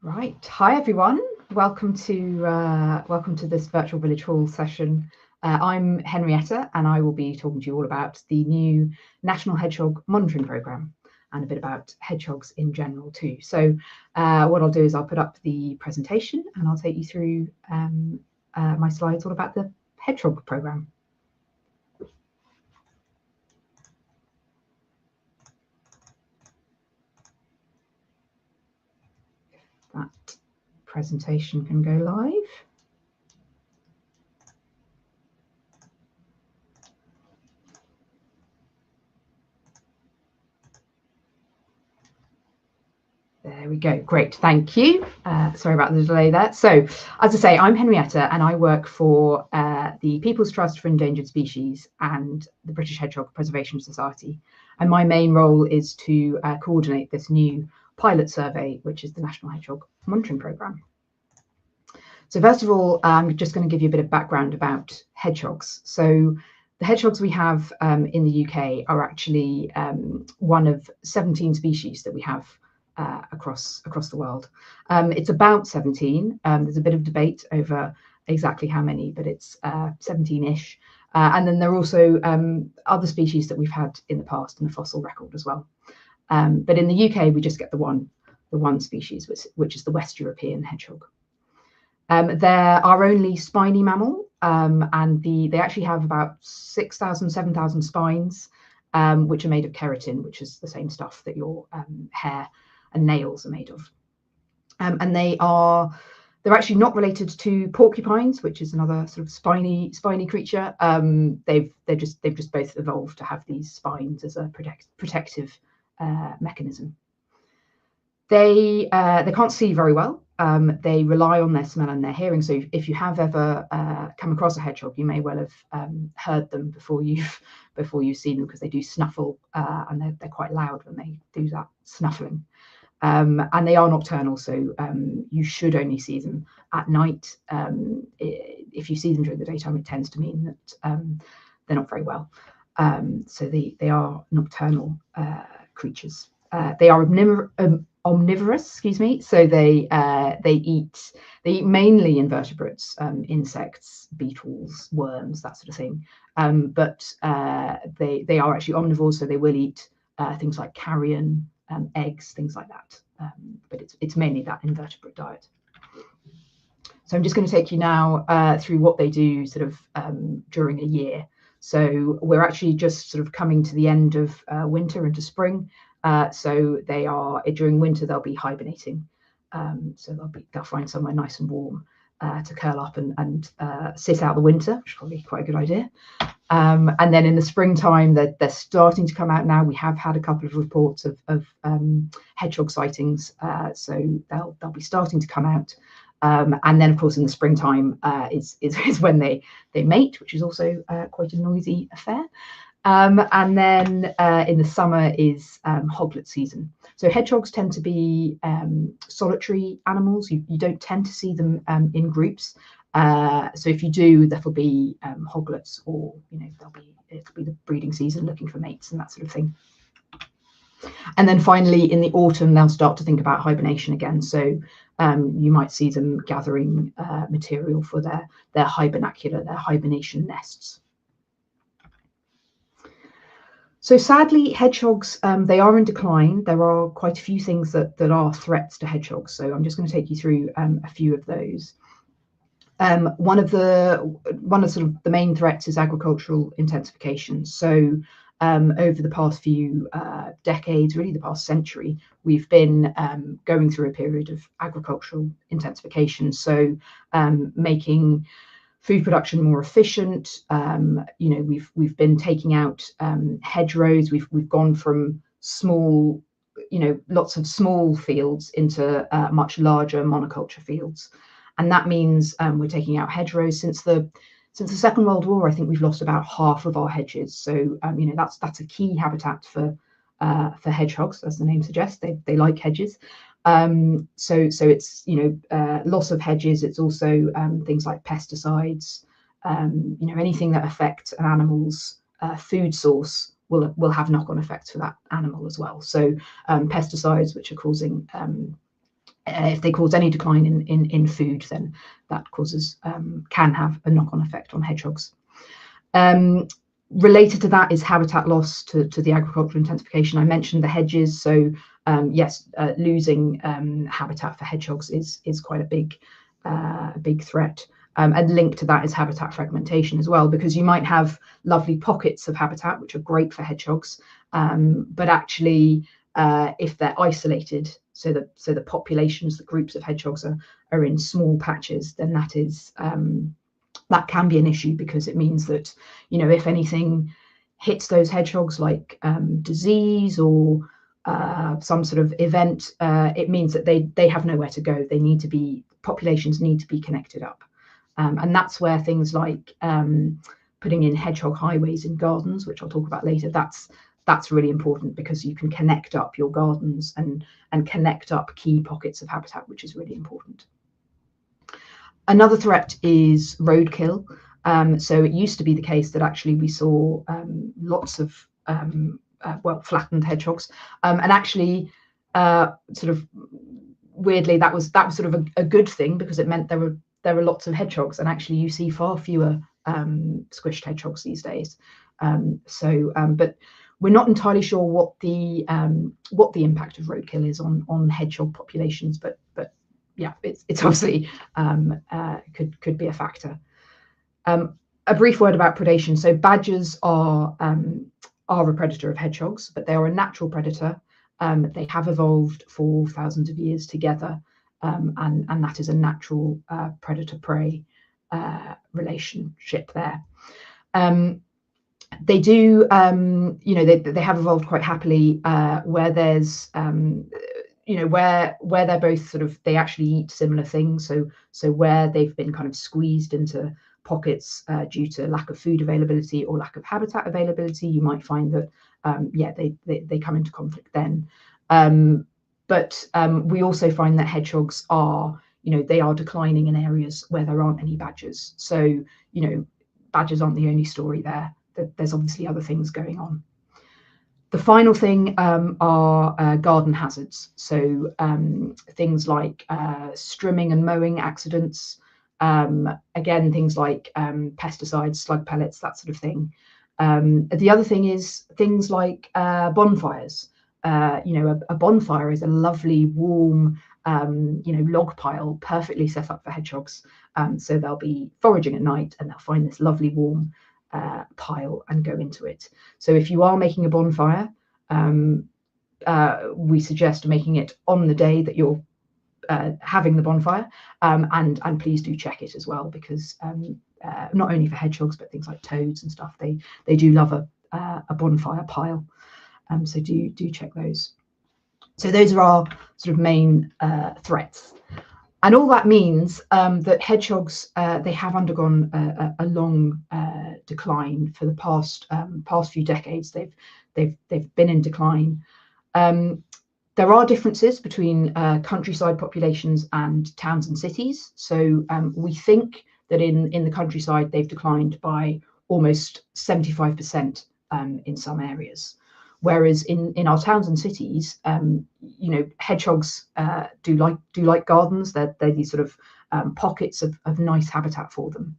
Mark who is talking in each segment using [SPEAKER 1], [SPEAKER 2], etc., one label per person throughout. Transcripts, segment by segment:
[SPEAKER 1] Right. Hi, everyone. Welcome to this virtual village hall session. I'm Henrietta, and I will be talking to you all about the new National Hedgehog Monitoring Programme and a bit about hedgehogs in general too. So what I'll do is I'll put up the presentation and I'll take you through my slides all about the hedgehog programme. That presentation can go live. There we go. Great. Thank you. Sorry about the delay there. So, as I say, I'm Henrietta and I work for the People's Trust for Endangered Species and the British Hedgehog Preservation Society. And my main role is to coordinate this new pilot survey, which is the National Hedgehog Monitoring Programme. So first of all, I'm just going to give you a bit of background about hedgehogs. So the hedgehogs we have in the UK are actually one of 17 species that we have across the world. It's about 17. There's a bit of debate over exactly how many, but it's 17-ish. And then there are also other species that we've had in the past in the fossil record as well. But in the UK, we just get the one species, which is the West European hedgehog. They're our only spiny mammal, and they actually have about 6,000, 7,000 spines, which are made of keratin, which is the same stuff that your hair and nails are made of. And they're actually not related to porcupines, which is another sort of spiny creature. They've just both evolved to have these spines as a protective mechanism. They can't see very well. They rely on their smell and their hearing. So if you have ever come across a hedgehog, you may well have heard them before you've seen them, because they do snuffle, and they're quite loud when they do that snuffling. And they are nocturnal, so you should only see them at night. If you see them during the daytime, it tends to mean that they're not very well. So they are nocturnal creatures. They are omnivorous, excuse me. So they eat mainly invertebrates, insects, beetles, worms, that sort of thing. But they are actually omnivores, so they will eat things like carrion, eggs, things like that. But it's mainly that invertebrate diet. So I'm just going to take you now through what they do sort of during a year. So we're actually just sort of coming to the end of winter into spring. So during winter they'll be hibernating. So they'll find somewhere nice and warm to curl up and sit out the winter, which is probably quite a good idea. And then in the springtime, they're starting to come out now. We have had a couple of reports of hedgehog sightings, so they'll be starting to come out. And then, of course, in the springtime is when they mate, which is also quite a noisy affair. And then in the summer is hoglet season. So hedgehogs tend to be solitary animals. You don't tend to see them in groups. So if you do, that'll be hoglets, or it'll be the breeding season, looking for mates and that sort of thing. And then finally, in the autumn, they'll start to think about hibernation again. So you might see them gathering material for their hibernacular, their hibernation nests. So sadly, hedgehogs, they are in decline. There are quite a few things that are threats to hedgehogs. So I'm just going to take you through a few of those. One of sort of the main threats is agricultural intensification. So over the past few decades, really the past century, we've been going through a period of agricultural intensification. So making food production more efficient. We've been taking out hedgerows. We've gone from small, lots of small fields into much larger monoculture fields. And that means we're taking out hedgerows. Since the Second World War, I think we've lost about half of our hedges. So that's a key habitat for hedgehogs, as the name suggests. They like hedges. So it's loss of hedges. It's also things like pesticides. Anything that affects an animal's food source will have knock-on effects for that animal as well. So pesticides, which are causing if they cause any decline in food, then that causes can have a knock-on effect on hedgehogs. Related to that is habitat loss to the agricultural intensification. I mentioned the hedges, so yes, losing habitat for hedgehogs is quite a big threat. And linked to that is habitat fragmentation as well, because you might have lovely pockets of habitat which are great for hedgehogs, but actually if they're isolated, so the populations, the groups of hedgehogs are in small patches, then that can be an issue, because it means that, you know, if anything hits those hedgehogs, like disease or some sort of event, it means that they have nowhere to go. Populations need to be connected up. And that's where things like putting in hedgehog highways in gardens, which I'll talk about later, that's really important, because you can connect up your gardens and connect up key pockets of habitat, which is really important. Another threat is roadkill. So it used to be the case that actually we saw lots of flattened hedgehogs, and actually sort of weirdly that was sort of a good thing, because it meant there were lots of hedgehogs, and actually you see far fewer squished hedgehogs these days. But we're not entirely sure what the impact of roadkill is on hedgehog populations, but yeah, it's obviously could be a factor. A brief word about predation. So badgers are a predator of hedgehogs, but they are a natural predator. They have evolved for thousands of years together, and that is a natural predator-prey relationship there. They do, you know, they have evolved quite happily where there's, you know, where they're both sort of, they actually eat similar things. So where they've been kind of squeezed into pockets due to lack of food availability or lack of habitat availability, you might find that, yeah, they come into conflict then. But we also find that hedgehogs are, you know, they are declining in areas where there aren't any badgers. So, you know, badgers aren't the only story there. There's obviously other things going on. The final thing are garden hazards. So things like strimming and mowing accidents. Again, things like pesticides, slug pellets, that sort of thing. The other thing is things like bonfires. You know, a bonfire is a lovely, warm, you know, log pile, perfectly set up for hedgehogs. So they'll be foraging at night and they'll find this lovely, warm pile and go into it. So if you are making a bonfire, we suggest making it on the day that you're having the bonfire, and please do check it as well, because not only for hedgehogs but things like toads and stuff, they do love a bonfire pile. So do check those. So those are our sort of main threats. And all that means that hedgehogs, they have undergone a long decline for the past few decades. They've been in decline. There are differences between countryside populations and towns and cities. So we think that in the countryside they've declined by almost 75% in some areas. Whereas in our towns and cities, you know, hedgehogs do like gardens. They're these sort of pockets of nice habitat for them.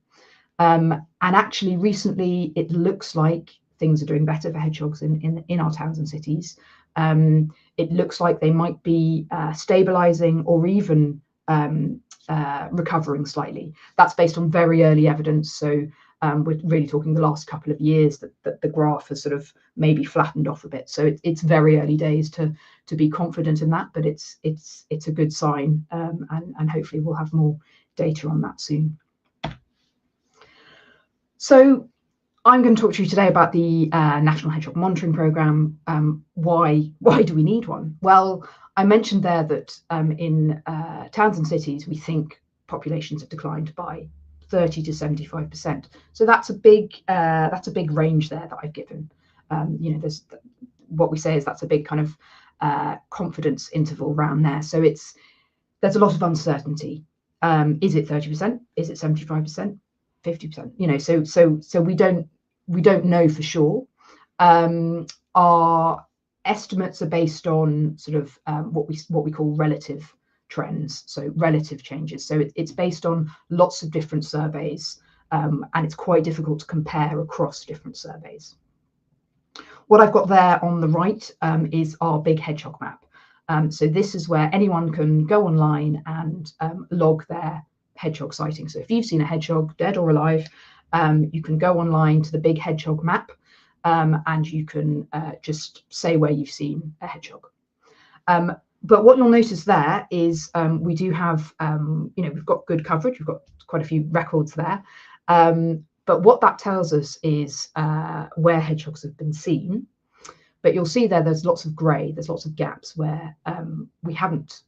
[SPEAKER 1] And actually, recently, it looks like things are doing better for hedgehogs in our towns and cities. It looks like they might be stabilizing or even recovering slightly. That's based on very early evidence. So we're really talking the last couple of years that the graph has sort of maybe flattened off a bit. So it's very early days to be confident in that, but it's a good sign, and hopefully we'll have more data on that soon. So I'm going to talk to you today about the National Hedgehog Monitoring Programme. Why do we need one? Well, I mentioned there that in towns and cities, we think populations have declined by 30 to 75%. So that's a big range there that I've given. You know, there's what we say is that's a big kind of confidence interval around there. So there's a lot of uncertainty. Is it 30%? Is it 75%? 50%? You know, so we don't know for sure. Our estimates are based on sort of what we call relative trends, so relative changes. So it's based on lots of different surveys, and it's quite difficult to compare across different surveys. What I've got there on the right is our big hedgehog map. So this is where anyone can go online and log their hedgehog sightings. So if you've seen a hedgehog, dead or alive, you can go online to the big hedgehog map, and you can just say where you've seen a hedgehog. But what you'll notice there is we do have, we've got good coverage. We've got quite a few records there. But what that tells us is where hedgehogs have been seen. But you'll see there's lots of grey, there's lots of gaps where we haven't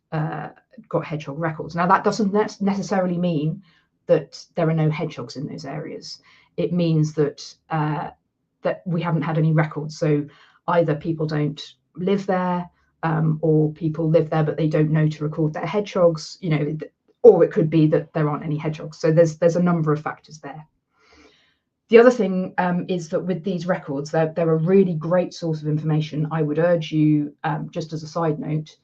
[SPEAKER 1] got hedgehog records. Now, that doesn't necessarily mean that there are no hedgehogs in those areas. It means that that we haven't had any records. So either people don't live there, or people live there but they don't know to record their hedgehogs, or it could be that there aren't any hedgehogs. So there's a number of factors there. The other thing is that with these records, they're a really great source of information. I would urge you, just as a side note,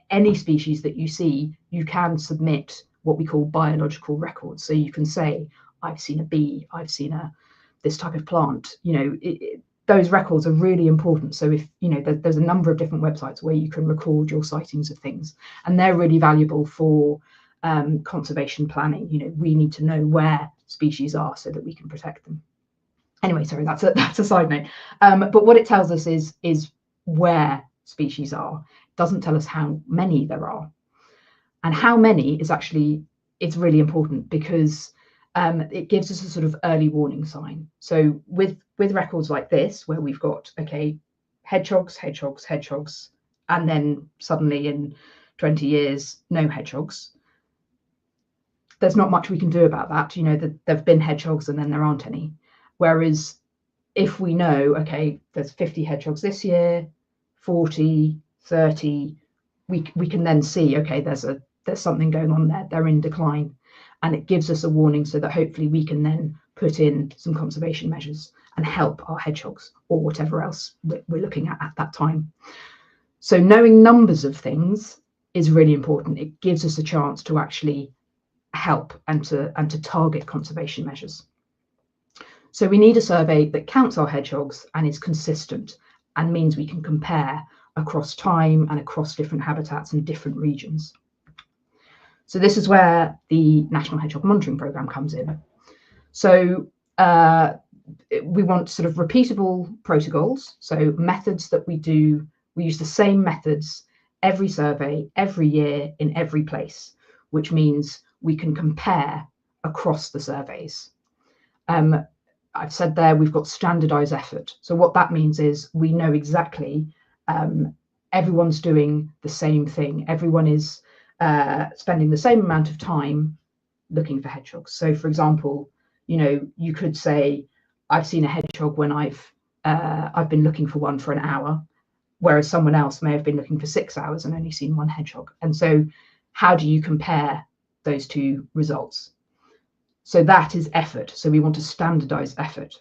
[SPEAKER 1] any species that you see, you can submit what we call biological records. So you can say, I've seen a bee, I've seen this type of plant. Those records are really important. So if there's a number of different websites where you can record your sightings of things, and they're really valuable for conservation planning. We need to know where species are so that we can protect them. Anyway, sorry, that's a side note. But what it tells us is where species are. It doesn't tell us how many there are, and how many is it's really important, because it gives us a sort of early warning sign. So with records like this, where we've got, okay, hedgehogs, and then suddenly in 20 years, no hedgehogs, there's not much we can do about that. There've been hedgehogs and then there aren't any. Whereas if we know, okay, there's 50 hedgehogs this year, 40, 30, we can then see, okay, there's something going on there. They're in decline. And it gives us a warning so that hopefully we can then put in some conservation measures and help our hedgehogs, or whatever else we're looking at that time. So knowing numbers of things is really important. It gives us a chance to actually help and to target conservation measures. So we need a survey that counts our hedgehogs and is consistent, and means we can compare across time and across different habitats and different regions. So this is where the National Hedgehog Monitoring Programme comes in. So we want sort of repeatable protocols, so methods that we use the same methods every survey, every year, in every place, which means we can compare across the surveys. I've said there we've got standardized effort. So what that means is we know exactly everyone's doing the same thing. Everyone is spending the same amount of time looking for hedgehogs. So for example, you could say, I've seen a hedgehog when I've been looking for one for an hour, whereas someone else may have been looking for 6 hours and only seen one hedgehog. And so how do you compare those two results? So that is effort. So we want to standardize effort.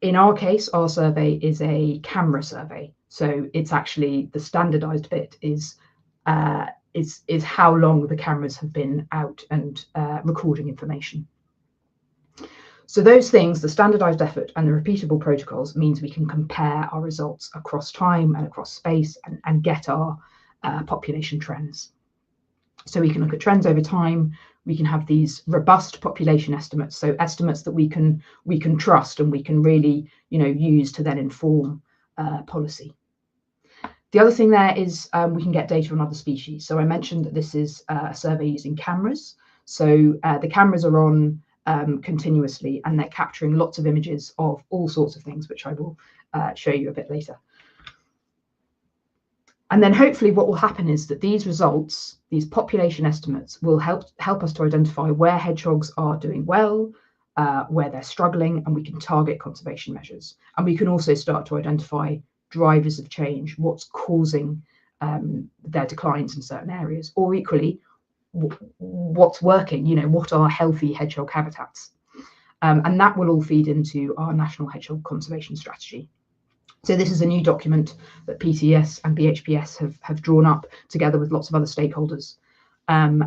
[SPEAKER 1] In our case, our survey is a camera survey. So it's actually the standardized bit is how long the cameras have been out and recording information. So those things, the standardized effort and the repeatable protocols, means we can compare our results across time and across space and get our population trends. So we can look at trends over time. We can have these robust population estimates, so estimates that we can trust and we can really use to then inform policy. The other thing there is we can get data on other species. So I mentioned that this is a survey using cameras. So the cameras are on continuously, and they're capturing lots of images of all sorts of things, which I will show you a bit later. And then hopefully what will happen is that these results, these population estimates, will help us to identify where hedgehogs are doing well, where they're struggling, and we can target conservation measures. And we can also start to identify drivers of change, what's causing their declines in certain areas, or equally, what's working, what are healthy hedgehog habitats. And that will all feed into our National Hedgehog Conservation Strategy. So this is a new document that PTES and BHPS have drawn up together with lots of other stakeholders, and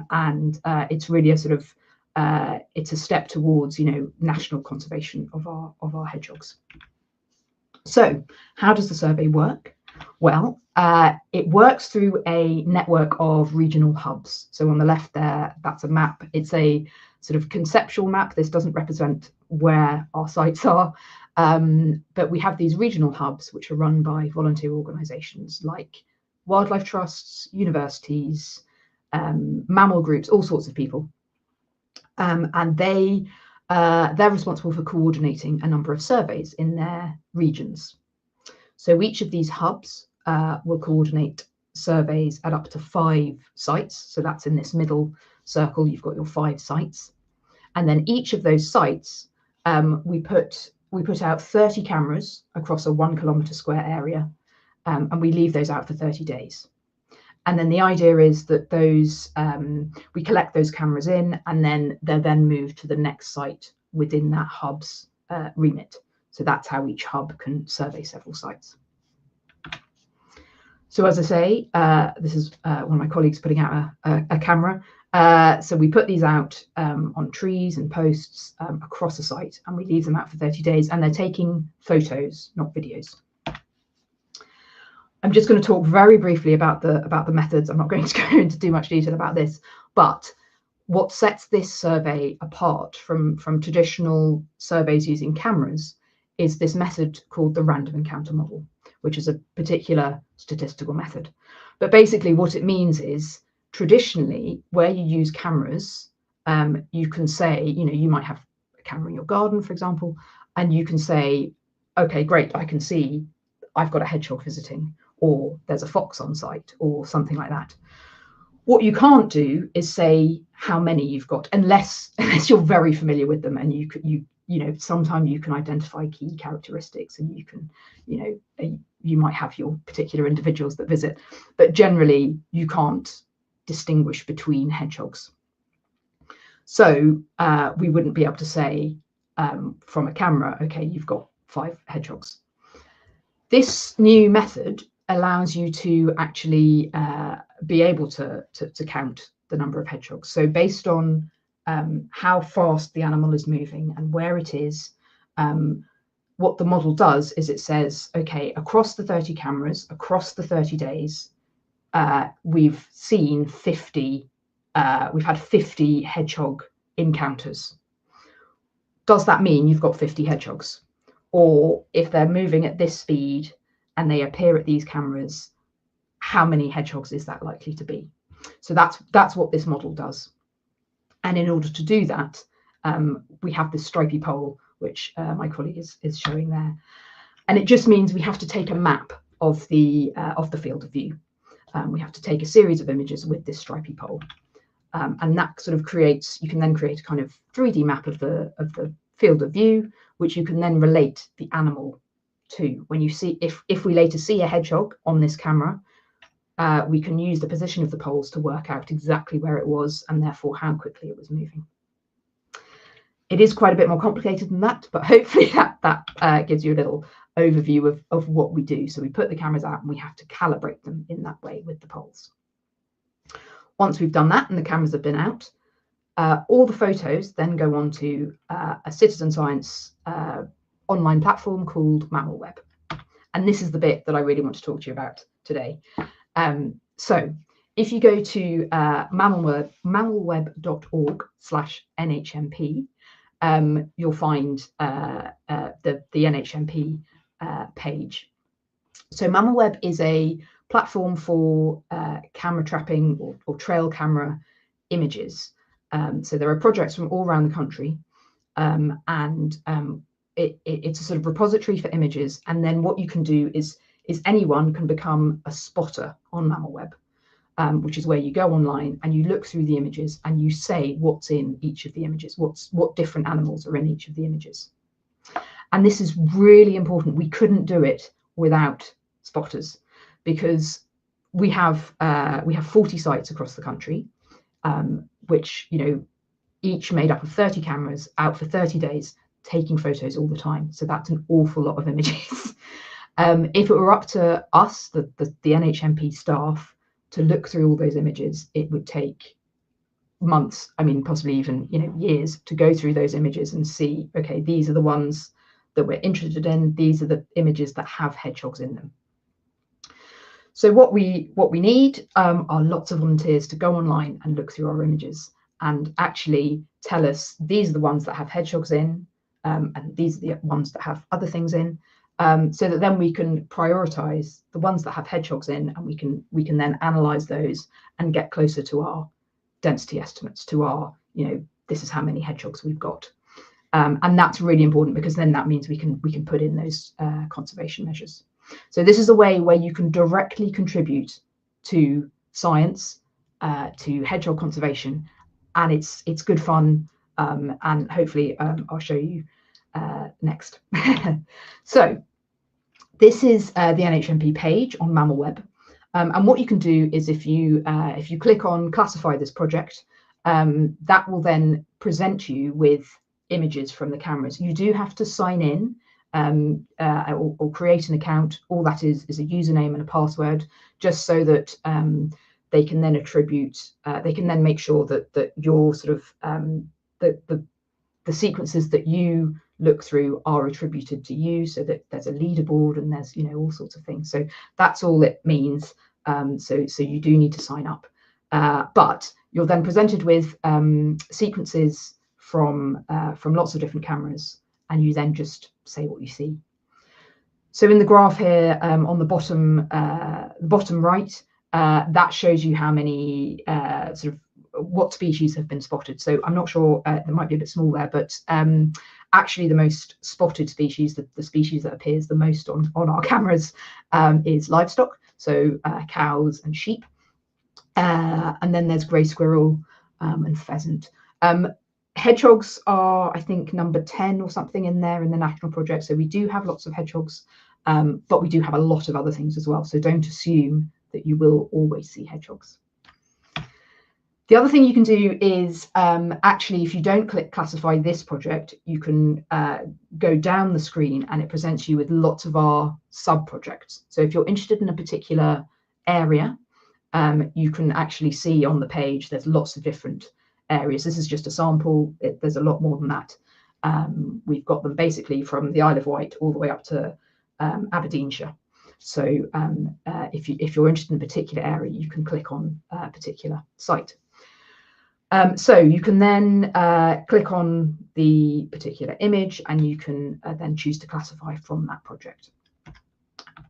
[SPEAKER 1] it's really a sort of it's a step towards, you know, national conservation of our hedgehogs. So how does the survey work? Well, it works through a network of regional hubs. So on the left there, that's a map. It's a sort of conceptual map. This doesn't represent where our sites are, but we have these regional hubs which are run by volunteer organisations like wildlife trusts, universities, mammal groups, all sorts of people, and they're responsible for coordinating a number of surveys in their regions. So each of these hubs will coordinate surveys at up to 5 sites. So that's in this middle circle, you've got your 5 sites. And then each of those sites, we put out 30 cameras across a 1 kilometre square area, and we leave those out for 30 days. And then the idea is that those we collect those cameras in, and then they're then moved to the next site within that hub's remit. So that's how each hub can survey several sites. So as I say, this is one of my colleagues putting out a camera. So we put these out on trees and posts across a site, and we leave them out for 30 days, and they're taking photos, not videos. I'm just going to talk very briefly about the methods. I'm not going to go into too much detail about this, but what sets this survey apart from traditional surveys using cameras is this method called the random encounter model, which is a particular statistical method. But basically what it means is, traditionally, where you use cameras, you can say, you know, you might have a camera in your garden, for example, and you can say, okay, great, I can see I've got a hedgehog visiting, or there's a fox on site, or something like that. What you can't do is say how many you've got, unless you're very familiar with them, and you know, sometimes you can identify key characteristics, and you can, you know, you might have your particular individuals that visit, but generally you can't distinguish between hedgehogs. So we wouldn't be able to say from a camera, okay, you've got 5 hedgehogs. This new method allows you to actually be able to count the number of hedgehogs. So based on how fast the animal is moving and where it is, what the model does is it says, okay, across the 30 cameras, across the 30 days, we've seen 50, we've had 50 hedgehog encounters. Does that mean you've got 50 hedgehogs? Or if they're moving at this speed and they appear at these cameras, how many hedgehogs is that likely to be? So that's what this model does. And in order to do that, we have this stripy pole, which my colleague is showing there. And it just means we have to take a map of the field of view. We have to take a series of images with this stripy pole. And that sort of creates, you can then create a kind of 3D map of the field of view, which you can then relate the animal to. When you see, if we later see a hedgehog on this camera, we can use the position of the poles to work out exactly where it was, and therefore how quickly it was moving. It is quite a bit more complicated than that, but hopefully that gives you a little overview of what we do. So we put the cameras out and we have to calibrate them in that way with the poles. Once we've done that and the cameras have been out, all the photos then go on to a citizen science online platform called MammalWeb. And this is the bit that I really want to talk to you about today. So if you go to mammalweb.org/NHMP, you'll find the NHMP page. So MammalWeb is a platform for camera trapping or trail camera images. So there are projects from all around the country, and it's a sort of repository for images. And then what you can do is anyone can become a spotter on MammalWeb, which is where you go online and you look through the images and you say what's in each of the images, what different animals are in each of the images. And this is really important. We couldn't do it without spotters, because we have 40 sites across the country, which, you know, each made up of 30 cameras out for 30 days, taking photos all the time. So that's an awful lot of images. If it were up to us, the NHMP staff, to look through all those images, it would take months, I mean, possibly even, you know, years to go through those images and see, okay, these are the ones that we're interested in. These are the images that have hedgehogs in them. So what we need are lots of volunteers to go online and look through our images and actually tell us these are the ones that have hedgehogs in, and these are the ones that have other things in, so that then we can prioritize the ones that have hedgehogs in, and we can then analyze those and get closer to our density estimates, to our, you know, this is how many hedgehogs we've got. And that's really important, because then that means we can put in those conservation measures. So this is a way where you can directly contribute to science, to hedgehog conservation, and it's good fun, and hopefully I'll show you next. So this is the NHMP page on Mammal Web, and what you can do is if you click on classify this project, that will then present you with images from the cameras. You do have to sign in or create an account. All that is a username and a password, just so that they can then attribute, they can then make sure that your sort of the sequences that you look through are attributed to you, so that there's a leaderboard and there's, you know, all sorts of things. So that's all it means. So you do need to sign up, but you're then presented with sequences from lots of different cameras, and you then just say what you see. So in the graph here on the bottom right, that shows you how many sort of what species have been spotted. So I'm not sure, there might be a bit small there, but actually the most spotted species, the species that appears the most on our cameras, is livestock, so cows and sheep, and then there's grey squirrel and pheasant. Hedgehogs are, I think, number 10 or something in there in the national project. So we do have lots of hedgehogs, but we do have a lot of other things as well. So don't assume that you will always see hedgehogs. The other thing you can do is actually, if you don't click classify this project, you can go down the screen and it presents you with lots of our sub-projects. So if you're interested in a particular area, you can actually see on the page there's lots of different areas. This is just a sample. There's a lot more than that. We've got them basically from the Isle of Wight all the way up to Aberdeenshire. So if you're interested in a particular area, you can click on a particular site. So you can then click on the particular image, and you can then choose to classify from that project.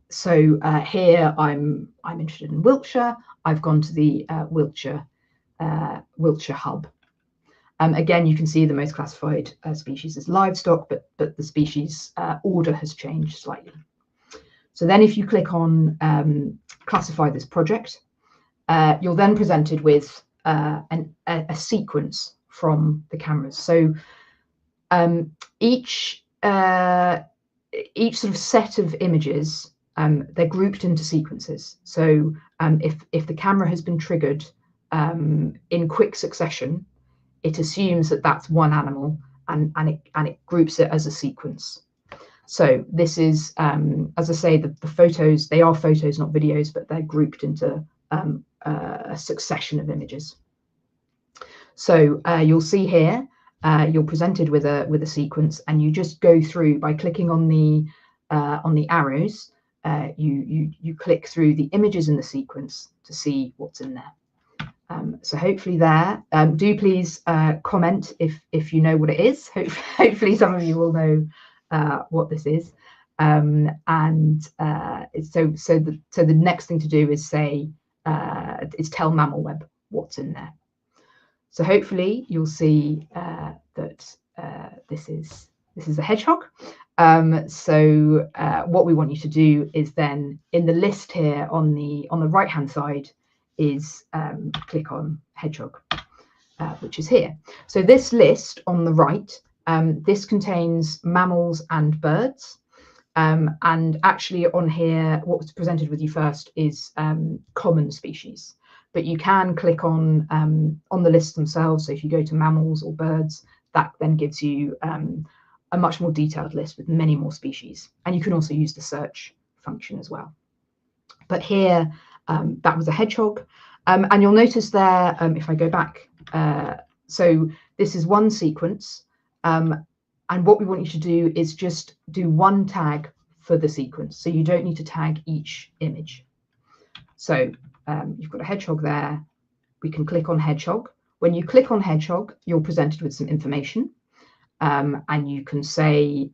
[SPEAKER 1] So here I'm interested in Wiltshire. I've gone to the Wiltshire hub. Again, you can see the most classified species is livestock, but the species order has changed slightly. So then if you click on classify this project, you're then presented with a sequence from the cameras. So each sort of set of images, they're grouped into sequences. So if the camera has been triggered in quick succession, it assumes that that's one animal, and it groups it as a sequence. So this is, as I say, the photos, they are photos, not videos, but they're grouped into a succession of images. So you'll see here, you're presented with a sequence, and you just go through by clicking on the arrows. You click through the images in the sequence to see what's in there. So hopefully there, do please comment if you know what it is. Hopefully some of you will know what this is. So the next thing to do is say, is tell Mammal Web what's in there. So hopefully you'll see that this is a hedgehog. So what we want you to do is then in the list here on the right hand side is click on hedgehog, which is here. So this list on the right, this contains mammals and birds. And actually on here, what was presented with you first is common species. But you can click on the list themselves. So if you go to mammals or birds, that then gives you a much more detailed list with many more species. And you can also use the search function as well. But here, that was a hedgehog. And you'll notice there, if I go back, so this is one sequence. And what we want you to do is just do one tag for the sequence. So you don't need to tag each image. So you've got a hedgehog there. We can click on hedgehog. When you click on hedgehog, you're presented with some information. And you can say,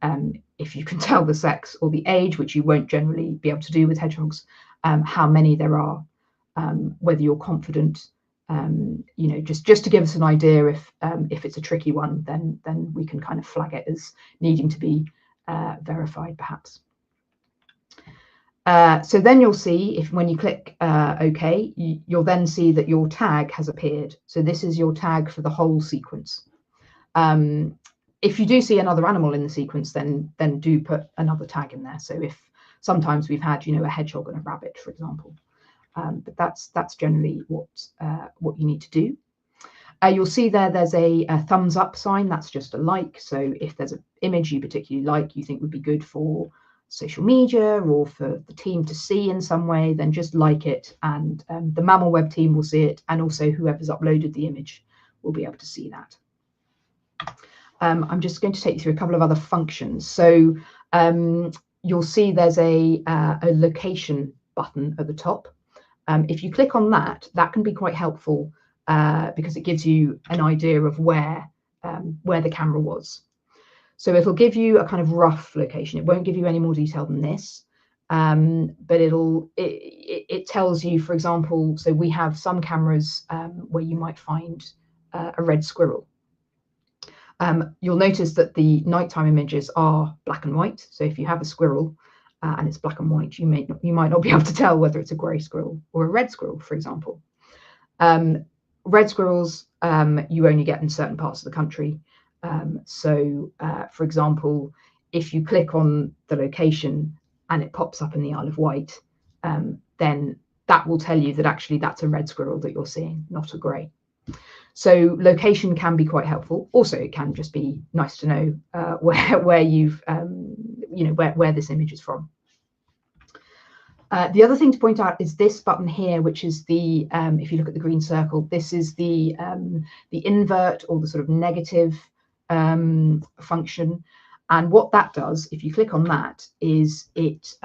[SPEAKER 1] if you can tell the sex or the age, which you won't generally be able to do with hedgehogs, how many there are, whether you're confident, you know, just to give us an idea if it's a tricky one, then we can kind of flag it as needing to be verified, perhaps. So then you'll see when you click OK, you'll then see that your tag has appeared. So this is your tag for the whole sequence. If you do see another animal in the sequence, then do put another tag in there. So if sometimes we've had, you know, a hedgehog and a rabbit, for example. But that's generally what you need to do. You'll see there's a thumbs up sign. That's just a like. So if there's an image you particularly like, you think would be good for social media or for the team to see in some way, then just like it, and the Mammal Web team will see it, and also whoever's uploaded the image will be able to see that. I'm just going to take you through a couple of other functions. So you'll see there's a location button at the top. If you click on that, that can be quite helpful because it gives you an idea of where the camera was. So it'll give you a kind of rough location. It won't give you any more detail than this, but it tells you, for example, so we have some cameras where you might find a red squirrel. You'll notice that the nighttime images are black and white. So if you have a squirrel and it's black and white, you might not be able to tell whether it's a grey squirrel or a red squirrel, for example. Red squirrels you only get in certain parts of the country. For example, if you click on the location and it pops up in the Isle of Wight, then that will tell you that actually that's a red squirrel that you're seeing, not a grey. So location can be quite helpful. Also, it can just be nice to know where you've, you know, where this image is from. The other thing to point out is this button here, which is the, if you look at the green circle, this is the invert or the sort of negative function. And what that does, if you click on that, is it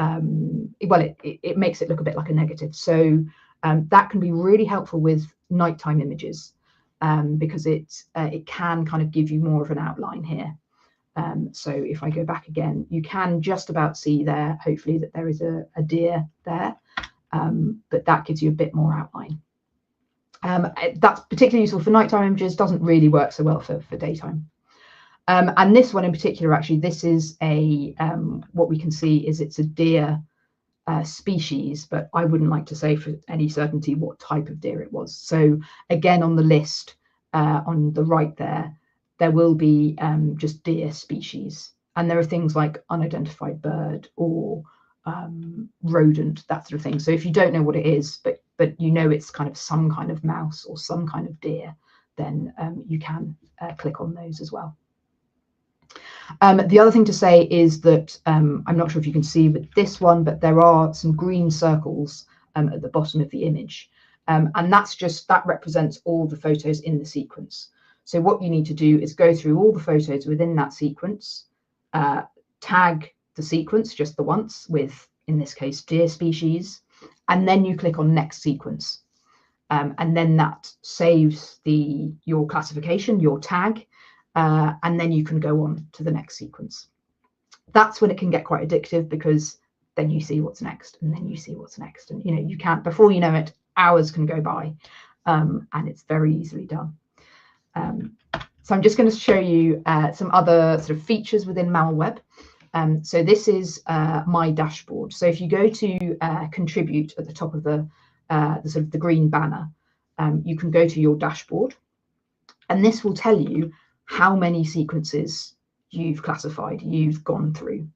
[SPEAKER 1] makes it look a bit like a negative. So that can be really helpful with nighttime images because it can kind of give you more of an outline here. So if I go back again, you can just about see there, hopefully, that there is a deer there, but that gives you a bit more outline. That's particularly useful for nighttime images, doesn't really work so well for daytime. And this one in particular, actually, this is a, what we can see is it's a deer species, but I wouldn't like to say for any certainty what type of deer it was. So again, on the list on the right there will be just deer species. And there are things like unidentified bird or rodent, that sort of thing. So if you don't know what it is, but you know it's kind of some kind of mouse or some kind of deer, then you can click on those as well. The other thing to say is that I'm not sure if you can see with this one, but there are some green circles at the bottom of the image. And that represents all the photos in the sequence. So what you need to do is go through all the photos within that sequence, tag the sequence just the once with, in this case, deer species, and then you click on next sequence. And then that saves your classification, your tag, and then you can go on to the next sequence. That's when it can get quite addictive because then you see what's next, and then you see what's next. And, you know, you can't, before you know it, hours can go by, and it's very easily done. So I'm just going to show you some other sort of features within Mammal Web. So this is my dashboard. So if you go to contribute at the top of the sort of the green banner, you can go to your dashboard, and this will tell you how many sequences you've classified, you've gone through.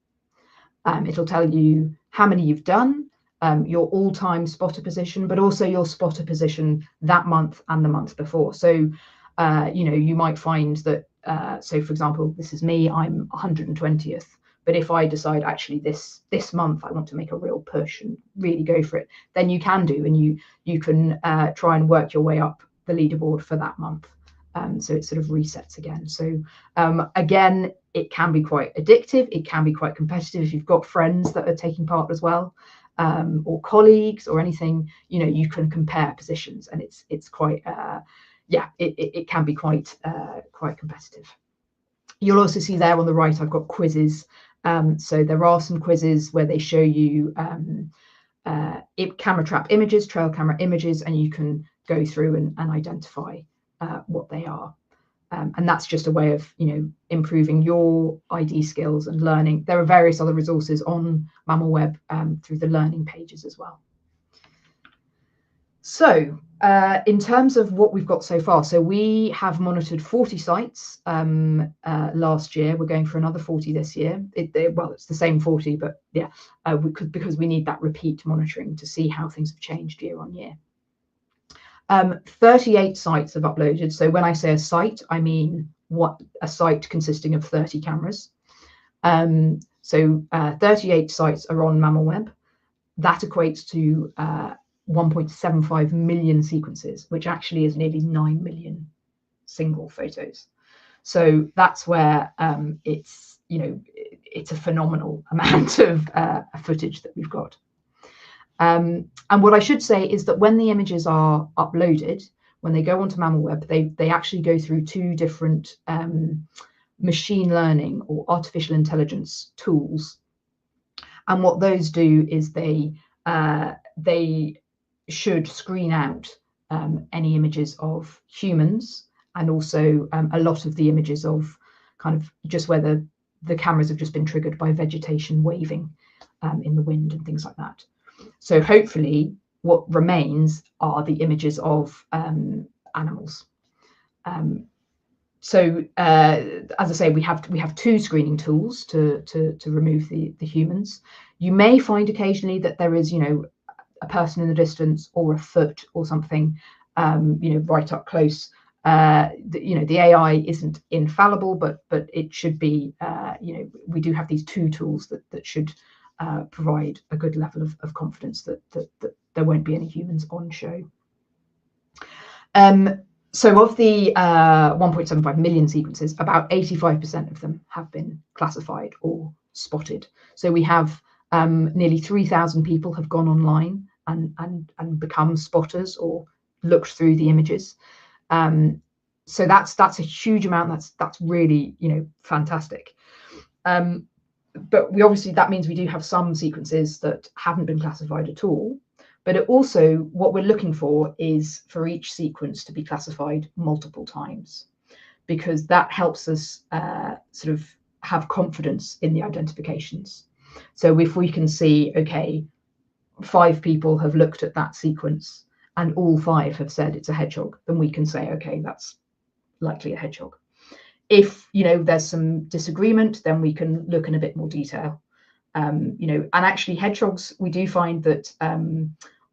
[SPEAKER 1] It'll tell you how many you've done, your all-time spotter position, but also your spotter position that month and the month before. So, you know, you might find that, so for example, this is me, I'm 120th But if I decide actually this month I want to make a real push and really go for it, then you can do, and you can try and work your way up the leaderboard for that month. So it sort of resets again. So again, it can be quite addictive. It can be quite competitive if you've got friends that are taking part as well, or colleagues or anything. You know, you can compare positions, and it's quite it can be quite competitive. You'll also see there on the right, I've got quizzes. So there are some quizzes where they show you camera trap images, trail camera images, and you can go through and identify what they are. And that's just a way of, you know, improving your ID skills and learning. There are various other resources on MammalWeb through the learning pages as well. So in terms of what we've got so far, so we have monitored 40 sites last year. We're going for another 40 this year. Well, it's the same 40, but yeah, because we need that repeat monitoring to see how things have changed year on year. 38 sites have uploaded. So when I say a site, I mean a site consisting of 30 cameras. So 38 sites are on MammalWeb. That equates to 1.75 million sequences, which actually is nearly 9 million single photos. So that's where it's, you know, it's a phenomenal amount of footage that we've got. And what I should say is that when the images are uploaded, when they go onto MammalWeb, they actually go through two different machine learning or artificial intelligence tools. And what those do is they should screen out any images of humans, and also a lot of the images of kind of just where the cameras have just been triggered by vegetation waving in the wind and things like that. So hopefully what remains are the images of animals. So as I say, we have two screening tools to remove the humans. You may find occasionally that there is, you know, a person in the distance or a foot or something, you know, right up close. You know, the AI isn't infallible, but it should be. You know, we do have these two tools that should provide a good level of confidence that there won't be any humans on show. So of the 1.75 million sequences, about 85% of them have been classified or spotted. So we have nearly 3,000 people have gone online and become spotters or looked through the images. So that's a huge amount. That's really, you know, fantastic. But that means we do have some sequences that haven't been classified at all. But it also, what we're looking for is for each sequence to be classified multiple times, because that helps us sort of have confidence in the identifications. So if we can see, okay, 5 people have looked at that sequence and all 5 have said it's a hedgehog, then we can say, okay, that's likely a hedgehog. If, you know, there's some disagreement, then we can look in a bit more detail. You know, and actually hedgehogs, we do find that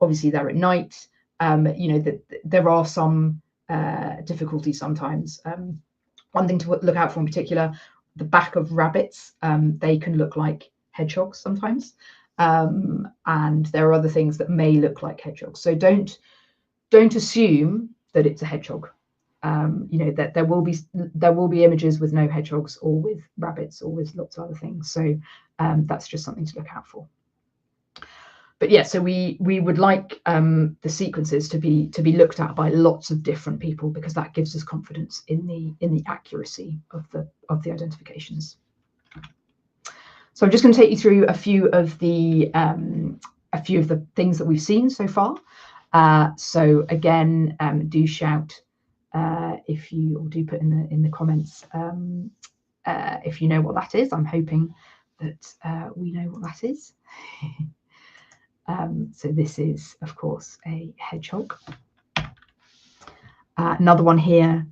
[SPEAKER 1] obviously they're at night, you know, that there are some difficulties sometimes. One thing to look out for in particular, the back of rabbits, they can look like hedgehogs sometimes. And there are other things that may look like hedgehogs. So don't assume that it's a hedgehog. You know, that there will be images with no hedgehogs or with rabbits or with lots of other things. So that's just something to look out for. But yeah, so we would like the sequences to be looked at by lots of different people, because that gives us confidence in the accuracy of the identifications. So I'm just going to take you through a few of the things that we've seen so far. So again, do shout if you, or do put in the comments if you know what that is. I'm hoping that we know what that is. So this is, of course, a hedgehog. Another one here.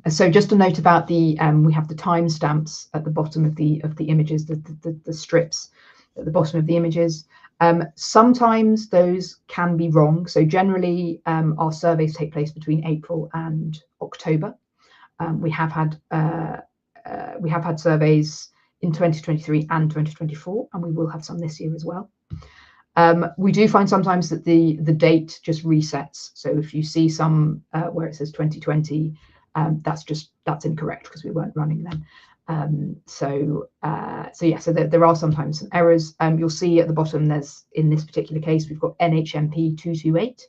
[SPEAKER 1] So just a note about the we have the timestamps at the bottom of the images, the strips at the bottom of the images. Sometimes those can be wrong. So generally, our surveys take place between April and October. We have had surveys in 2023 and 2024, and we will have some this year as well. We do find sometimes that the date just resets. So if you see some where it says 2020, that's incorrect because we weren't running then. So there are sometimes some errors. You'll see at the bottom there's, in this particular case, we've got NHMP 228,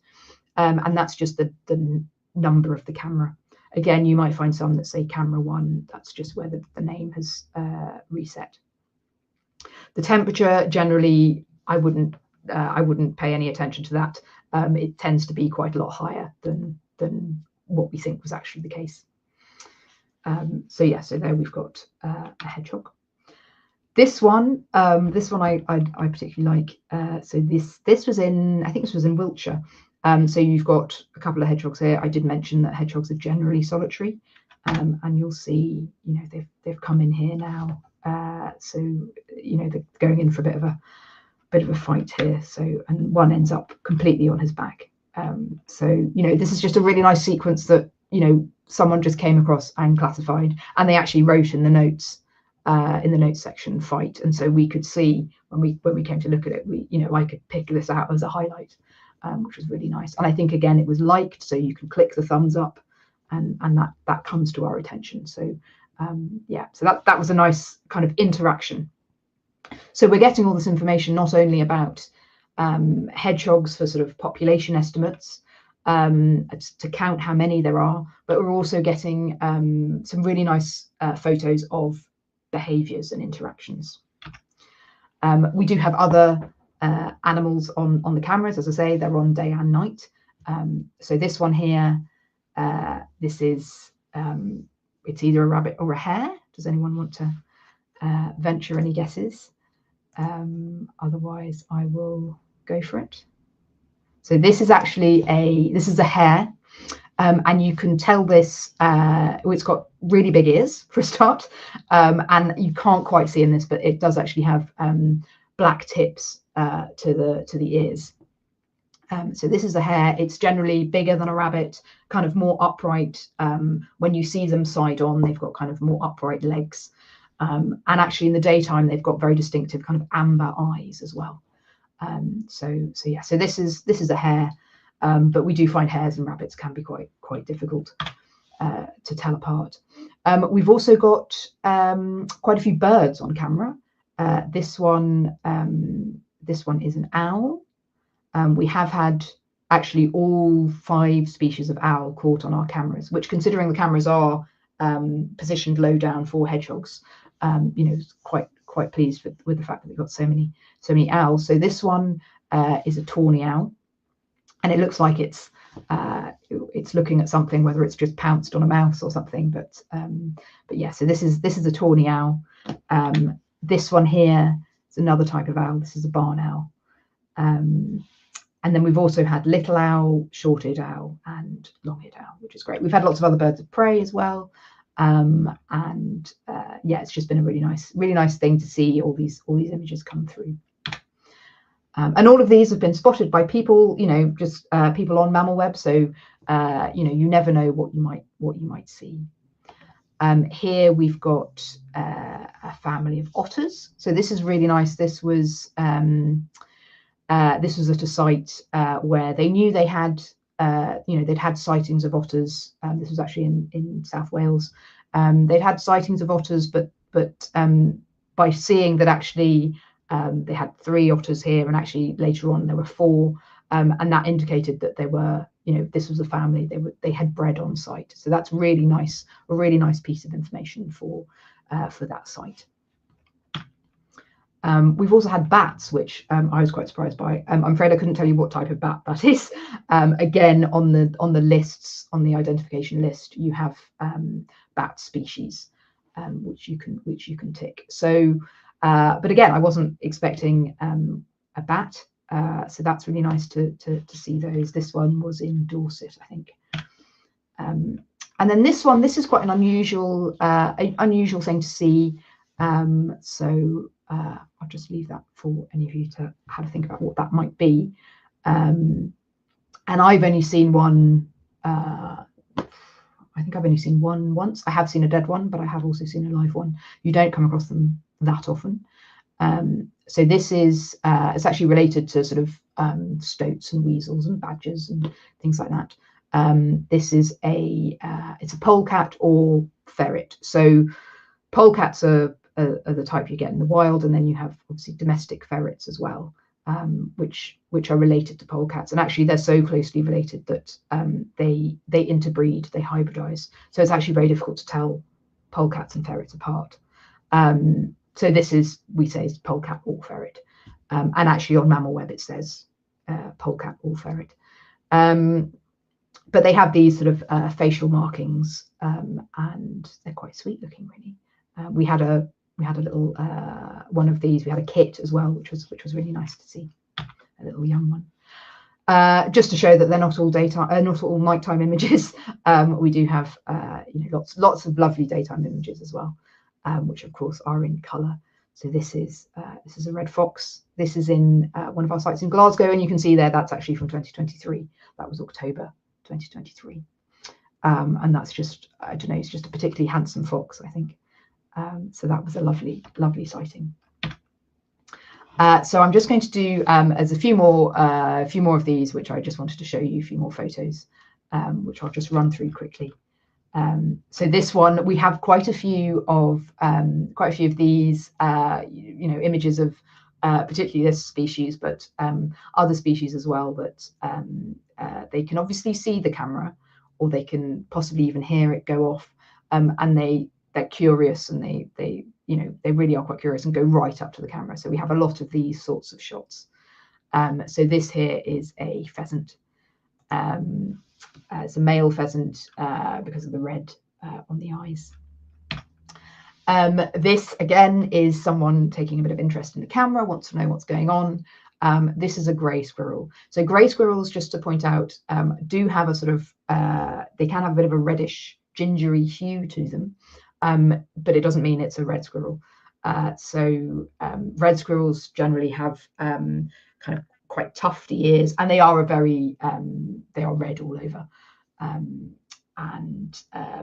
[SPEAKER 1] and that's just the number of the camera. Again, you might find some that say camera 1. That's just where the name has reset. The temperature, generally, I wouldn't pay any attention to that. It tends to be quite a lot higher than what we think was actually the case. So there we've got a hedgehog. This one I particularly like. So this was in, I think this was in Wiltshire. So you've got a couple of hedgehogs here. I did mention that hedgehogs are generally solitary, and you'll see, you know, they've come in here now. So you know, they're going in for a bit of a fight here. So, and one ends up completely on his back. So you know, this is just a really nice sequence that, you know, someone just came across and classified, and they actually wrote in the notes section fight, and so we could see when we came to look at it, I could pick this out as a highlight, which was really nice. And I think again it was liked, so you can click the thumbs up, and that comes to our attention. So so that was a nice kind of interaction. So we're getting all this information not only about hedgehogs for sort of population estimates, to count how many there are, but we're also getting some really nice photos of behaviours and interactions. We do have other animals on the cameras. As I say, they're on day and night. So this one here, this is it's either a rabbit or a hare. Does anyone want to venture any guesses? Otherwise, I will go for it. So this is actually a hare, and you can tell this. It's got really big ears for a start, and you can't quite see in this, but it does actually have black tips to the ears. So this is a hare. It's generally bigger than a rabbit, kind of more upright. When you see them side on, they've got kind of more upright legs, and actually in the daytime they've got very distinctive kind of amber eyes as well. So this is a hare, but we do find hares and rabbits can be quite difficult to tell apart. We've also got quite a few birds on camera. This one is an owl. We have had actually all 5 species of owl caught on our cameras, which, considering the cameras are positioned low down for hedgehogs, quite pleased with the fact that we've got so many owls. So this one is a tawny owl, and it looks like it's looking at something, whether it's just pounced on a mouse or something. But yeah, so this is a tawny owl. This one here is another type of owl. This is a barn owl. And then we've also had little owl, short-eared owl, and long-eared owl, which is great. We've had lots of other birds of prey as well. Yeah, it's just been a really nice thing to see all these images come through. And all of these have been spotted by people, just people on Mammal Web. So you never know what you might see. Here we've got a family of otters. So this is really nice. This was at a site where they knew they had they'd had sightings of otters. This was actually in South Wales. They'd had sightings of otters, but by seeing that actually they had 3 otters here, and actually later on there were 4, and that indicated that they were, this was a family. They had bred on site. So that's really nice, a really nice piece of information for that site. We've also had bats, which I was quite surprised by. I'm afraid I couldn't tell you what type of bat that is. Again, on the lists, on the identification list, you have bat species, which you can tick. So, but again, I wasn't expecting a bat, so that's really nice to see those. This one was in Dorset, I think. And then this is quite an unusual thing to see. So I'll just leave that for any of you to have a think about what that might be. And I've only seen one. I think I've only seen one once. I have seen a dead one, but I have also seen a live one. You don't come across them that often. So this is it's actually related to sort of stoats and weasels and badgers and things like that. This is it's a polecat or ferret. So polecats are the type you get in the wild, and then you have obviously domestic ferrets as well, which are related to polecats. And actually, they're so closely related that they interbreed, they hybridize. So it's actually very difficult to tell polecats and ferrets apart. So this is, we say, is polecat or ferret, and actually on Mammal Web it says polecat or ferret. But they have these sort of facial markings, and they're quite sweet looking, really. We had a little one of these. We had a kit as well, which was really nice to see, a little young one. Just to show that they're not all daytime, not all nighttime images. We do have lots of lovely daytime images as well, which of course are in colour. So this is a red fox. This is in one of our sites in Glasgow, and you can see there that's actually from 2023. That was October 2023, and that's just, I don't know, it's just a particularly handsome fox, I think. So that was a lovely sighting. So I'm just going to do as a few more of these, which I just wanted to show you, a few more photos, which I'll just run through quickly. So this one, we have quite a few of these, images of particularly this species, but other species as well. That they can obviously see the camera, or they can possibly even hear it go off, and they're curious, and they really are quite curious and go right up to the camera. So we have a lot of these sorts of shots. So this here is a pheasant. It's a male pheasant because of the red on the eyes. This again is someone taking a bit of interest in the camera, wants to know what's going on. This is a grey squirrel. So grey squirrels, just to point out, do have a sort of, they can have a bit of a reddish, gingery hue to them, but it doesn't mean it's a red squirrel. So red squirrels generally have kind of quite tufty ears, and they are they are red all over.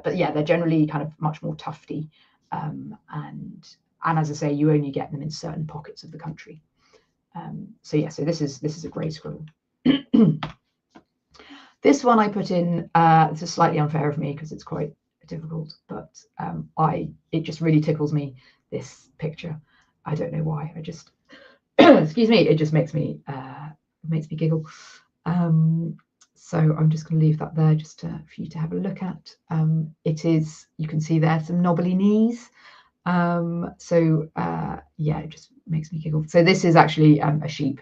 [SPEAKER 1] But yeah, they're generally kind of much more tufty, and as I say, you only get them in certain pockets of the country. So yeah, so this is a grey squirrel. This one I put in. This is slightly unfair of me because it's quite difficult, but it just really tickles me, this picture. I don't know why. I just excuse me. It just makes me giggle. So I'm just going to leave that there just for you to have a look at. You can see there some knobbly knees. Yeah, it just makes me giggle. So this is actually a sheep,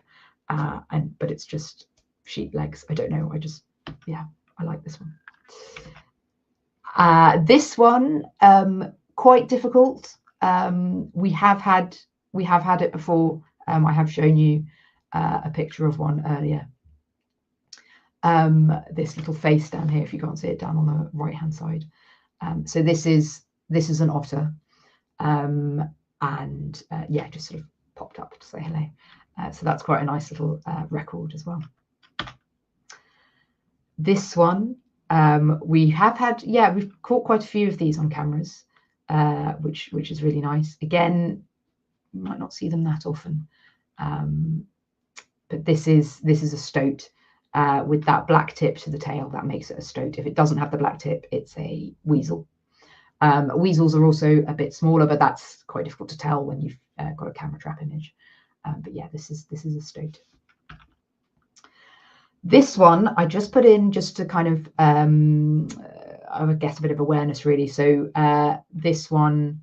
[SPEAKER 1] but it's just sheep legs. I don't know. I like this one. This one, quite difficult. We have had it before. I have shown you a picture of one earlier. This little face down here, if you can't see it, down on the right hand side. So this is an otter, and yeah, just sort of popped up to say hello. So that's quite a nice little record as well. This one, we've caught quite a few of these on cameras, which is really nice. Again, you might not see them that often, but this is a stoat. With that black tip to the tail, that makes it a stoat. If it doesn't have the black tip, it's a weasel. Weasels are also a bit smaller, but that's quite difficult to tell when you've got a camera trap image. But yeah, this is a stoat. This one I just put in just to kind of, I guess, a bit of awareness, really. So this one,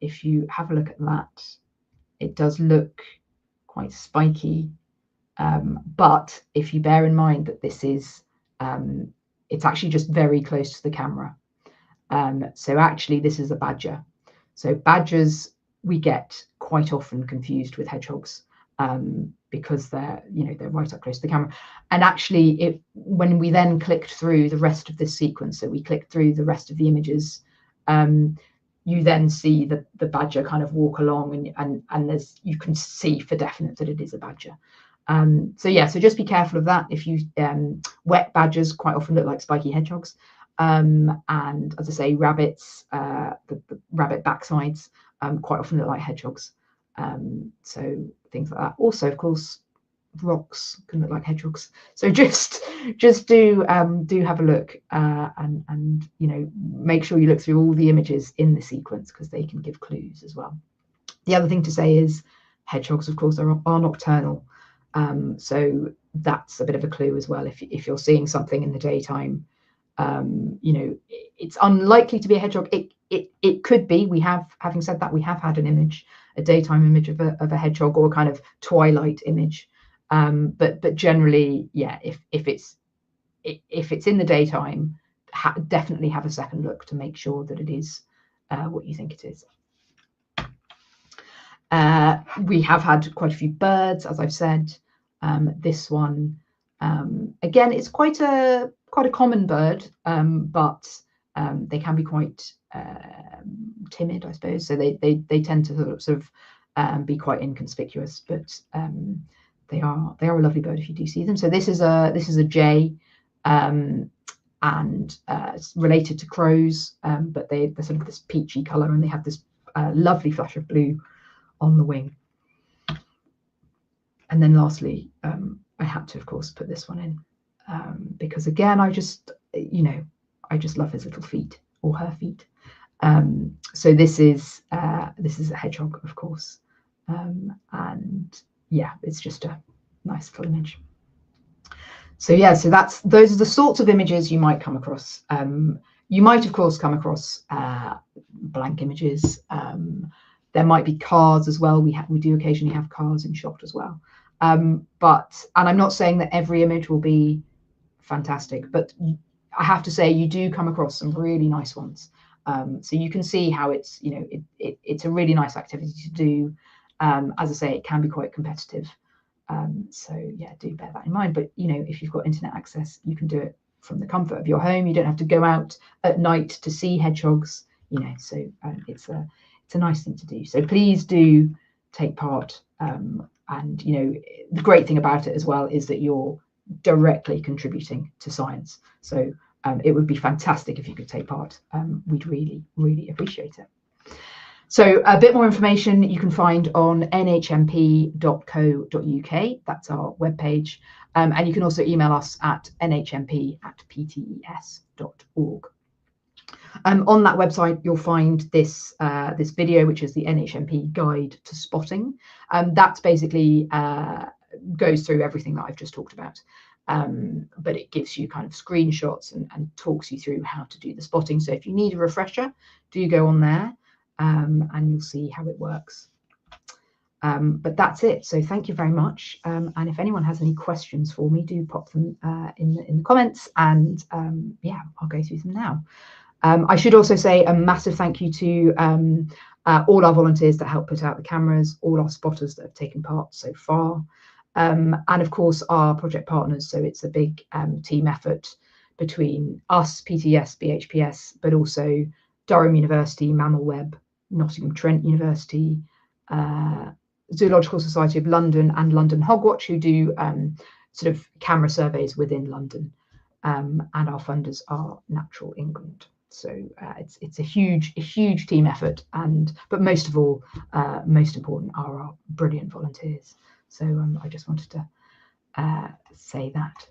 [SPEAKER 1] if you have a look at that, it does look quite spiky. But if you bear in mind that this is, it's actually just very close to the camera. So actually this is a badger. So badgers we get quite often confused with hedgehogs, because they're right up close to the camera. And actually when we then clicked through the rest of this sequence, so we clicked through the rest of the images, you then see the badger kind of walk along, and you can see for definite that it is a badger. So yeah, so just be careful of that. If you wet badgers quite often look like spiky hedgehogs, And as I say, rabbits, the rabbit backsides quite often look like hedgehogs. So things like that. Also, of course, rocks can look like hedgehogs. So just do have a look, and make sure you look through all the images in the sequence, because they can give clues as well. The other thing to say is hedgehogs, of course, are nocturnal. So that's a bit of a clue as well. If you're seeing something in the daytime, it's unlikely to be a hedgehog. It could be. Having said that, we have had an image, a daytime image of a hedgehog, or a kind of twilight image. But generally, yeah, if it's in the daytime, definitely have a second look to make sure that it is what you think it is. We have had quite a few birds, as I've said. This one, again, it's quite a common bird, but they can be quite timid, I suppose. So they tend to sort of be quite inconspicuous, but they are a lovely bird if you do see them. So this is a jay, and it's related to crows, but they're sort of this peachy colour, and they have this lovely flash of blue on the wing. And then lastly, I had to, of course, put this one in, because again, I just love his little feet, or her feet. So this is a hedgehog, of course, and yeah, it's just a nice little image. So yeah, so those are the sorts of images you might come across. You might, of course, come across blank images. There might be cars as well. We do occasionally have cars in shot as well. And I'm not saying that every image will be fantastic, but I have to say you do come across some really nice ones. So you can see how it's it's a really nice activity to do. As I say, it can be quite competitive. So yeah, do bear that in mind. But if you've got internet access, you can do it from the comfort of your home. You don't have to go out at night to see hedgehogs. So it's a nice thing to do. So please do take part. And the great thing about it as well is that you're directly contributing to science. So it would be fantastic if you could take part. We'd really, really appreciate it. So a bit more information you can find on nhmp.co.uk. That's our webpage. And you can also email us at nhmp@ptes.org. On that website, you'll find this video, which is the NHMP Guide to Spotting. That's basically goes through everything that I've just talked about. But it gives you kind of screenshots and talks you through how to do the spotting. So if you need a refresher, do go on there, and you'll see how it works. But that's it. So thank you very much. And if anyone has any questions for me, do pop them in the comments, and yeah, I'll go through them now. I should also say a massive thank you to all our volunteers that help put out the cameras, all our spotters that have taken part so far, and of course our project partners. So it's a big team effort between us, PTES, BHPS, but also Durham University, Mammal Web, Nottingham Trent University, Zoological Society of London, and London Hogwatch, who do sort of camera surveys within London, and our funders are Natural England. So it's a huge team effort, but most of all, most important are our brilliant volunteers. So I just wanted to say that.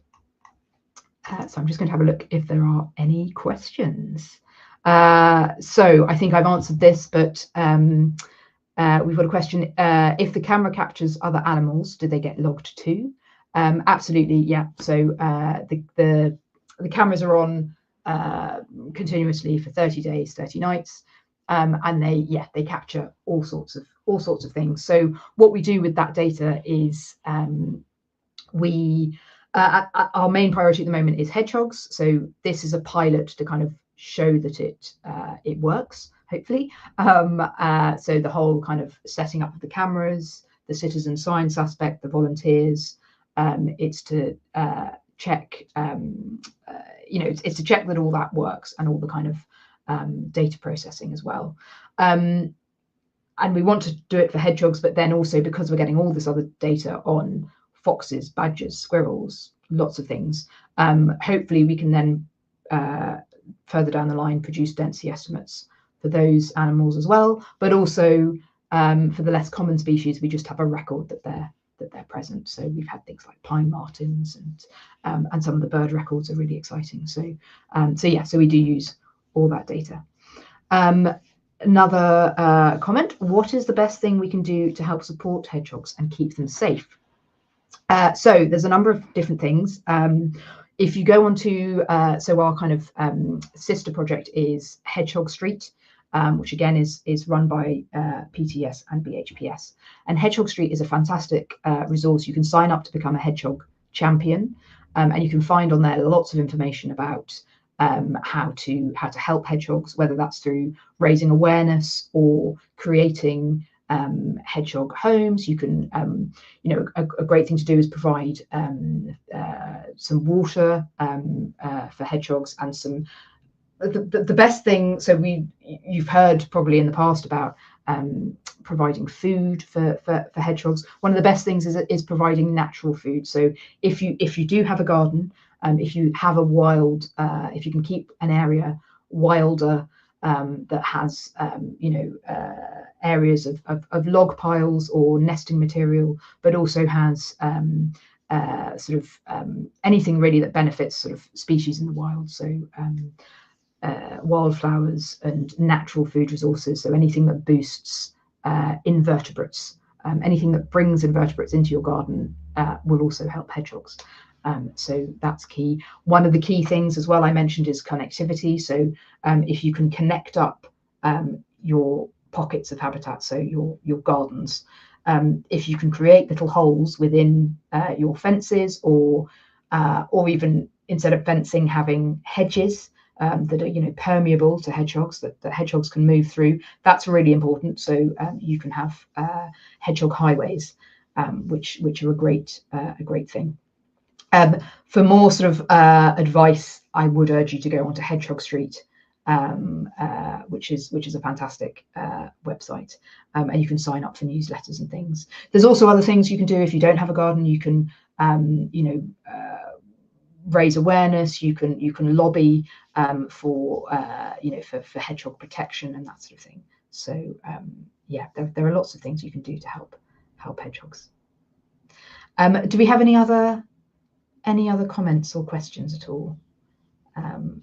[SPEAKER 1] So I'm just going to have a look if there are any questions. So I think I've answered this, but we've got a question. If the camera captures other animals, do they get logged too? Absolutely, yeah. So the cameras are on continuously for 30 days, 30 nights, and they capture all sorts of things. So what we do with that data is our main priority at the moment is hedgehogs. So this is a pilot to kind of show that it works, hopefully. So the whole kind of setting up of the cameras, the citizen science aspect, the volunteers, it's to check it's to check that all that works, and all the kind of data processing as well. And we want to do it for hedgehogs, but then also because we're getting all this other data on foxes, badgers, squirrels, lots of things, hopefully we can then further down the line produce density estimates for those animals as well, but also for the less common species, we just have a record that they're present. So we've had things like pine martins, and some of the bird records are really exciting. So so we do use all that data. Another comment: what is the best thing we can do to help support hedgehogs and keep them safe? So there's a number of different things. If you go onto, so our kind of sister project is Hedgehog Street, which again is run by PTES and BHPS. And Hedgehog Street is a fantastic resource. You can sign up to become a hedgehog champion, and you can find on there lots of information about how to help hedgehogs, whether that's through raising awareness or creating hedgehog homes. You can, a great thing to do is provide some water for hedgehogs, and some. The best thing, so you've heard probably in the past about providing food for hedgehogs. One of the best things is providing natural food. So if you do have a garden, if you have a wild, if you can keep an area wilder that has areas of log piles or nesting material, but also has anything really that benefits sort of species in the wild. So wildflowers and natural food resources. So anything that boosts invertebrates, anything that brings invertebrates into your garden will also help hedgehogs. So that's key. One of the key things as well I mentioned is connectivity. So if you can connect up your pockets of habitat, so your gardens, if you can create little holes within your fences, or even instead of fencing, having hedges that are permeable to hedgehogs, that hedgehogs can move through, that's really important. So you can have hedgehog highways, which are a great thing. For more sort of advice, I would urge you to go onto Hedgehog Street, which is a fantastic website, and you can sign up for newsletters and things. There's also other things you can do if you don't have a garden. You can raise awareness. You can lobby for hedgehog protection and that sort of thing. So there are lots of things you can do to help hedgehogs. Do we have any other comments or questions at all?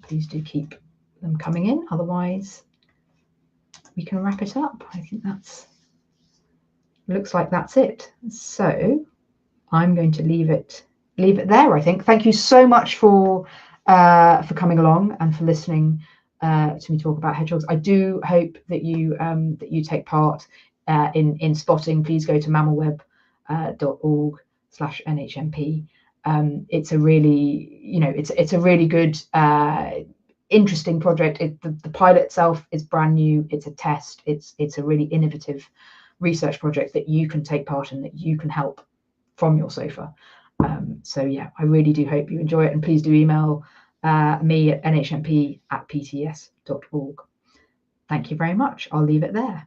[SPEAKER 1] Please do keep them coming in, otherwise we can wrap it up. I think looks like that's it. So I'm going to leave it there, I think. Thank you so much for coming along and for listening to me talk about hedgehogs. I do hope that you take part in spotting. Please go to mammalweb.org/NHMP. It's a really, it's a really good, interesting project. The pilot itself is brand new. It's a test. It's a really innovative research project that you can take part in, that you can help from your sofa. So yeah, I really do hope you enjoy it, and please do email me at nhmp@ptes.org. Thank you very much. I'll leave it there.